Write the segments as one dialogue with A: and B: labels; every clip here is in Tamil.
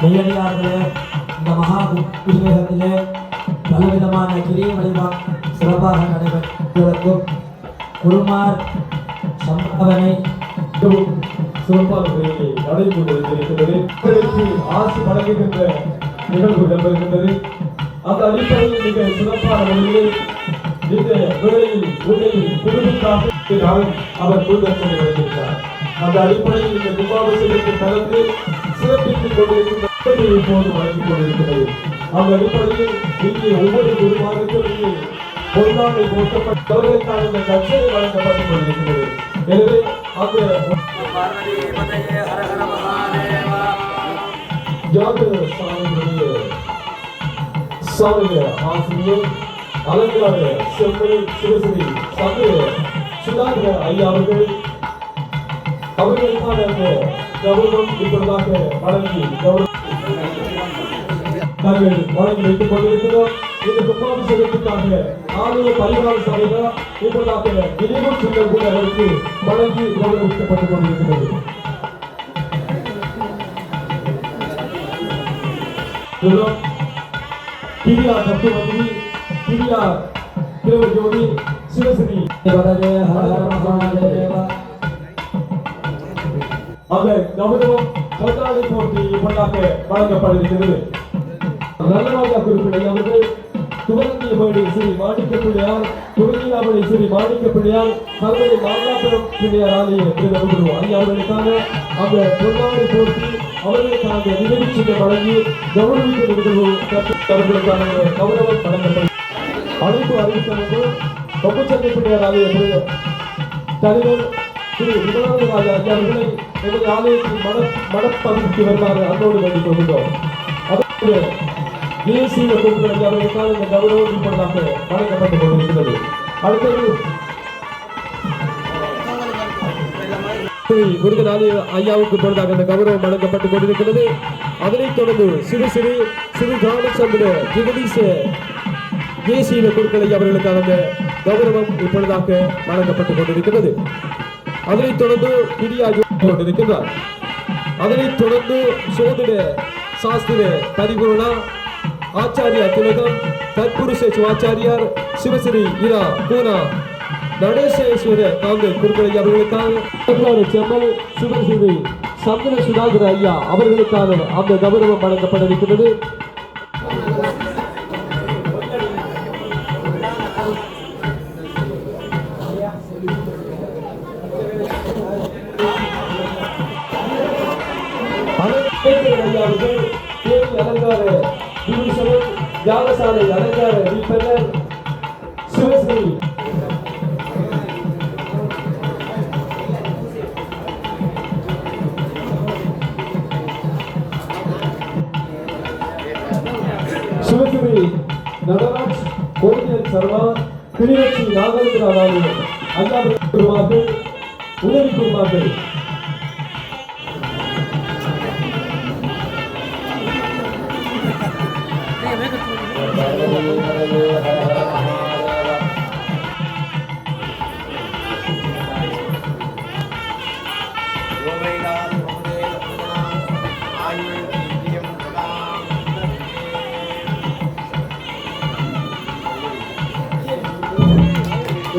A: மெய்யடியார்களே, இந்த மகா விசேஷத்திலே பலவிதமான கிரிய வழிபாடு சிறப்பாக நடைபெறும். குருமார் சம்பவனை
B: சிறப்பான முறையிலே நடைபெற்று கொண்டிருக்கிறது. ஆசி வழங்குகின்ற நிகழ்வு இடம்பெறுகின்றது. அந்த அடிப்படையில் மிக சிறப்பான முறையிலே இந்த வேளையில் உண்மையில் குடும்பத்தாக அவர் குழுதர்ஷனை வழங்கியிருக்கிறார். அந்த அடிப்படையில் இந்த கும்பாபிஷேகத்தை கலந்து சிறப்பித்துக் கொண்டிருக்கின்ற இப்போது வழங்கிக் கொண்டிருக்கிறது. அந்த அடிப்படையில் இங்கே ஒவ்வொரு குருமாருக்கும் பொருளாதார போட்டப்பட்டவர்களுக்கான இந்த கட்சியை வழங்கப்பட்டுக் கொண்டிருக்கிறது. எனவே அந்த சாமிய ஆசிரியர் அலங்கார செம்மணி சிவஸ்ரீ சந்திர சுதாகர் ஐயா அவர்களுக்கான கௌரவம் இப்பொழுதாக வழங்கி நாங்கள் வழங்கி வைத்துக் கொண்டிருக்கிறோம். இந்த கும்பாபிஷேகத்துக்காக ஆலய பரிவார சபைகள் இப்பொழுதாக நினைவு சின்னம் கூட அவருக்கு வழங்கி கௌரவிக்கப்பட்டுக் கொண்டிருக்கிறது. கிரியா தத்துவமணி கிரியா திருவஜோதி சிவஸ்ரீ அந்த கௌரவம் கொண்டாடி போட்டி இப்பொழுதாக வழங்கப்படுகிறது. நல்லராஜா குறிப்பிட்ட அவர்கள் துவங்கியபடி ஸ்ரீ மாணிக்க பிள்ளையார், துவங்கியபடி ஸ்ரீ மாணிக்க பிள்ளையார், கல்வெளி மாங்காபுரம் பிள்ளையார் ஆலய அவர்களுக்கான அந்த பொன்னாடை போட்டி அவர்களுக்கான நினைவு சின்னம் வழங்கி கௌரவிக்கும் அவர்களுக்கான கௌரவம் வழங்கப்படும். அழைப்பு அறிவித்தவர்கள் கொப்பச்சந்தை பிள்ளையார் ஆலய தலைவர் திரு விமலானந்தராஜா ஐயா அவர்களை எமது ஆலயத்தின் மனப்பகுதிக்கு வருமாறு அன்போடு வேண்டிக் கொள்கிறோம். தேசிய பொருட்கள் அவர்களுக்கான இந்த கௌரவம் இப்பொழுதாக வழங்கப்பட்டுக் கொண்டிருக்கிறது. அடுத்தது முருகன் ஐயாவுக்கு பொழுதாக இந்த கௌரவம் வழங்கப்பட்டுக் கொண்டிருக்கிறது. அதனைத் தொடர்ந்து சிறு காலச்சந்திர ஜெகதீச தேசிய பொருட்களை அவர்களுக்கான இந்த கௌரவம் இப்பொழுதாக வழங்கப்பட்டுக் கொண்டிருக்கிறது. அதனைத் தொடர்ந்து கொண்டிருக்கிறார். அதனைத் தொடர்ந்து சோதிட சாஸ்திர பரிபூர்ணா ஆச்சாரியா திலகம் தற்புருஷ சிவாச்சாரியார் சிவஸ்ரீ இரா பூனா நடேசேஸ்வர காங்கிரஸ் குருக்களை அவர்களுக்கான செம்மல் சிவஸ்ரீ சந்திர சுதாகர் ஐயா அவர்களுக்கான அந்த கௌரவம் வழங்கப்பட இருக்கிறது. அலங்கார யாகசாலை அலங்கார விற்பனர் சிவஸ்ரீ நடராஜ் கோவிந்தன் சர்மா கிளிநொச்சி நாகேந்திராவாலு ஐயா குருமார்கள் உதவி குருமார்கள்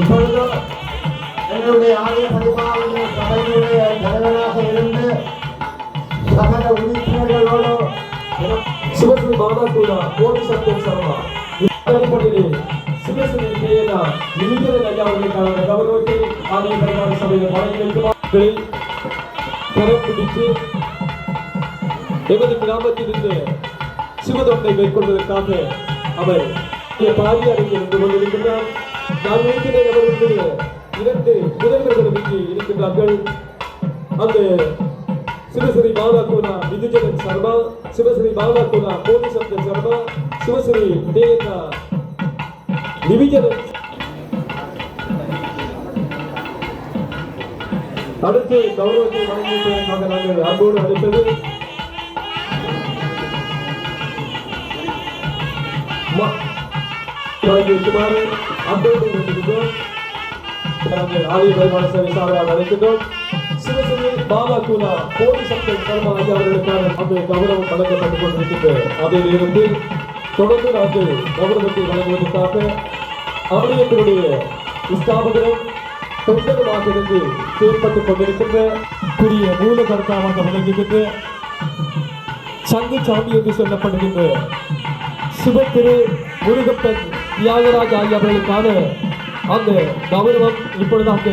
C: இப்பொழுது என்னுடைய ஆலய பரிபாலன சபையினுடைய தலைவராக இருந்து சகல உறுப்பினர்களோடு
B: சிவஸ்ரீ மாதாக்குலா கோடி சத்தம் சர்மா அடிப்படையிலே சிவஸ்ரீ கேனா நிமிஷம் ஐயா அவர்களுக்கான கௌரவத்தை ஆலய பரிபாலன சபையில் வழங்கி வைக்குமாறு கரம் பிடித்து எமது கிராமத்திலிருந்து சிவதொண்டை மேற்கொள்வதற்காக அவர் பாரியாரில் இருந்து கொண்டிருக்கிறார். நான் நினைக்கிறேன் அவர்களுடைய 2 முதல்வர்களும் இங்கே இருக்கின்றார்கள். அந்த சிவஸ்ரீ மாதாக்குலா விதுஜனன் சர்மா, சிவஸ்ரீ மாதாக்குலா கோடிசப்த சர்மா, சிவஸ்ரீ தேனா நிவிஜனன். அடுத்து கௌரவத்தை வழங்குவதற்காக நாங்கள் அன்போடு அழைப்பது வைக்குமாறு அன்போடு வேண்டுகின்றோம். ஆலய பரிமாண சபை சார்பாக அழைக்கின்றோம். சிவஸ்ரீ பாலாகுலா போலி சட்டை சர்மா ஐயா அவர்களுக்கான அந்த கௌரவம் வழங்கப்பட்டுக் கொண்டிருக்கின்றது. அதே நேரத்தில் தொடர்ந்து நாங்கள் கௌரவத்தை வழங்குவதற்காக ஆலயத்தினுடைய ஸ்தாபகரும் தொண்டருமாக இருந்து செயல்பட்டுக் கொண்டிருக்கின்ற புதிய மூலகர்த்தாவாக விளங்குகின்ற சங்கு சாமி என்று சொல்லப்படுகின்ற சிவத்திரு முருகப்பன் தியாகராஜ ஐயா அவர்களுக்கான அந்த கௌரவம் இப்பொழுதாக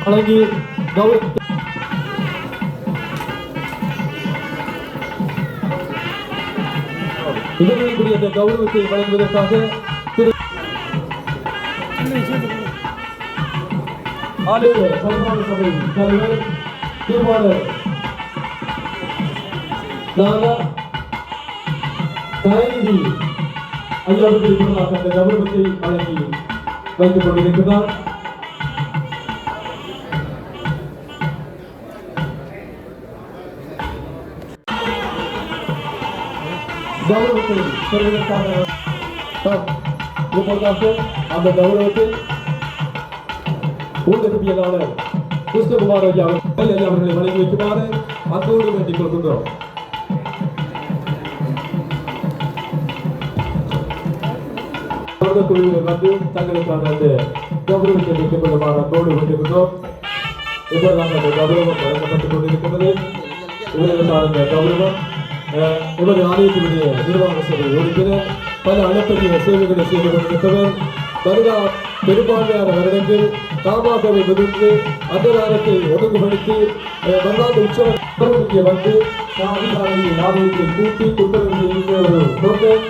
B: வழங்கி கௌரவ இவர்களுக்குரிய அந்த கௌரவத்தை வழங்குவதற்காக திரு ஆலய சன்மான சபை தலைவர் திருவாளர் நானா தயநிதி ஐயாவுக்கு இப்பொழுதாக அந்த கௌரவத்தை வழங்கி வைத்துக் கொண்டிருக்கிறார். கௌரவத்தை பெறுவதற்காக இப்பொழுதாக அந்த கௌரவத்தை ஊடகவியலாளர் கிருஷ்ணகுமார் ஐயா அவர்களை வழங்கி வைக்குமாறு அத்தோடு வேண்டிக் கொள்கின்றோம். குழுவினர் வந்து தங்களுக்கான அந்த கௌரவத்தை பெற்றுக் கொள்ளுமாறு அத்தோடு வேண்டுகின்றோம். இப்பொழுதாக அந்த கௌரவம் வழங்கப்பட்டுக் கொண்டிருக்கிறது. இவர்களுக்கான அந்த கௌரவம் இவரது ஆலயத்தினுடைய நிர்வாக சபை உறுப்பினர் பல அளப்பரிய சேவைகளை செய்து கொண்டிருந்தவர். வருடா பெரும்பான்மையான வருடங்கள் தாமாகவே விதித்து அன்னதானத்தை ஒழுங்குபடுத்தி வருடாந்த உற்சவம் வந்து அதிகாரியை ஆலயத்தை கூட்டி குற்றங்கள் செய்கின்ற ஒரு நோக்கம்